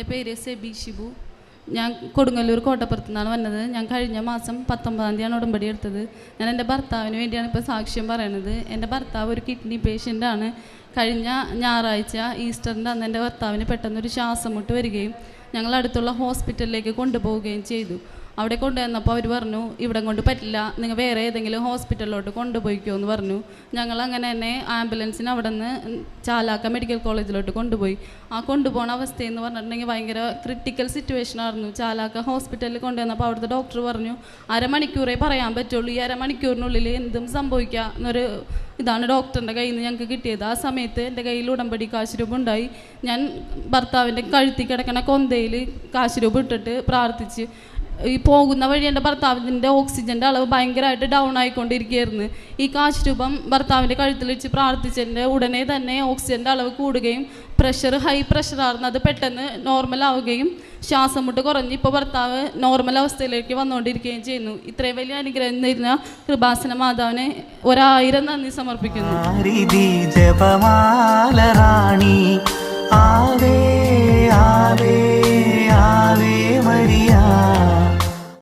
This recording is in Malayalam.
എൻ്റെ പേര് സെബി ഷിബു. ഞാൻ കൊടുങ്ങല്ലൂർ കോട്ടപ്പുറത്തു നിന്നാണ് വന്നത്. ഞാൻ കഴിഞ്ഞ മാസം 19-ാം തീയതിയാണ് ഉടമ്പടി എടുത്തത്. ഞാൻ എൻ്റെ ഭർത്താവിന് വേണ്ടിയാണ് ഇപ്പോൾ സാക്ഷ്യം പറയണത്. എൻ്റെ ഭർത്താവ് ഒരു കിഡ്നി പേഷ്യൻ്റാണ്. കഴിഞ്ഞ ഞായറാഴ്ച ഈസ്റ്ററിൻ്റെ അന്ന് എൻ്റെ ഭർത്താവിന് പെട്ടെന്നൊരു ശ്വാസം മുട്ട് വരികയും ഞങ്ങൾ അടുത്തുള്ള ഹോസ്പിറ്റലിലേക്ക് കൊണ്ടുപോവുകയും ചെയ്തു. അവിടെ കൊണ്ടുവന്നപ്പോൾ അവർ പറഞ്ഞു, ഇവിടെ കൊണ്ട് പറ്റില്ല, നിങ്ങൾ വേറെ ഏതെങ്കിലും ഹോസ്പിറ്റലിലോട്ട് കൊണ്ടുപോയിക്കോ എന്ന് പറഞ്ഞു. ഞങ്ങൾ അങ്ങനെ തന്നെ ആംബുലൻസിന് അവിടെ നിന്ന് ചാലാക്ക മെഡിക്കൽ കോളേജിലോട്ട് കൊണ്ടുപോയി. ആ കൊണ്ടുപോകുന്ന അവസ്ഥയെന്ന് പറഞ്ഞിട്ടുണ്ടെങ്കിൽ ഭയങ്കര ക്രിട്ടിക്കൽ സിറ്റുവേഷനായിരുന്നു. ചാലാക്ക ഹോസ്പിറ്റലിൽ കൊണ്ടുവന്നപ്പോൾ അവിടുത്തെ ഡോക്ടർ പറഞ്ഞു, അരമണിക്കൂറേ പറയാൻ പറ്റുള്ളൂ, ഈ അരമണിക്കൂറിനുള്ളിൽ എന്തും സംഭവിക്കുക എന്നൊരു ഇതാണ് ഡോക്ടറിൻ്റെ കയ്യിൽ നിന്ന് ഞങ്ങൾക്ക് കിട്ടിയത്. ആ സമയത്ത് എൻ്റെ കയ്യിൽ ഉടമ്പടി കാശ് രൂപ ഉണ്ടായി. ഞാൻ ഭർത്താവിൻ്റെ കഴുത്തി കിടക്കണ കൊന്തയിൽ കാശ് രൂപ ഇട്ടിട്ട് പ്രാർത്ഥിച്ച് ഈ പോകുന്ന വഴി എൻ്റെ ഭർത്താവിൻ്റെ ഓക്സിജൻ്റെ അളവ് ഭയങ്കരമായിട്ട് ഡൗൺ ആയിക്കൊണ്ടിരിക്കുകയായിരുന്നു. ഈ കാശ് രൂപം ഭർത്താവിൻ്റെ കഴുത്തിൽ വെച്ച് പ്രാർത്ഥിച്ചതിൻ്റെ ഉടനെ തന്നെ ഓക്സിജൻ്റെ അളവ് കൂടുകയും ഹൈ പ്രഷറായിരുന്നു, അത് പെട്ടെന്ന് നോർമലാവുകയും ശ്വാസം മുട്ട് കുറഞ്ഞ് ഇപ്പോൾ ഭർത്താവ് നോർമൽ അവസ്ഥയിലേക്ക് വന്നുകൊണ്ടിരിക്കുകയും ചെയ്യുന്നു. ഇത്രയും വലിയ അനുഗ്രഹം നേരുന്ന കൃപാസന മാതാവിനെ 1000 നന്ദി സമർപ്പിക്കുന്നു.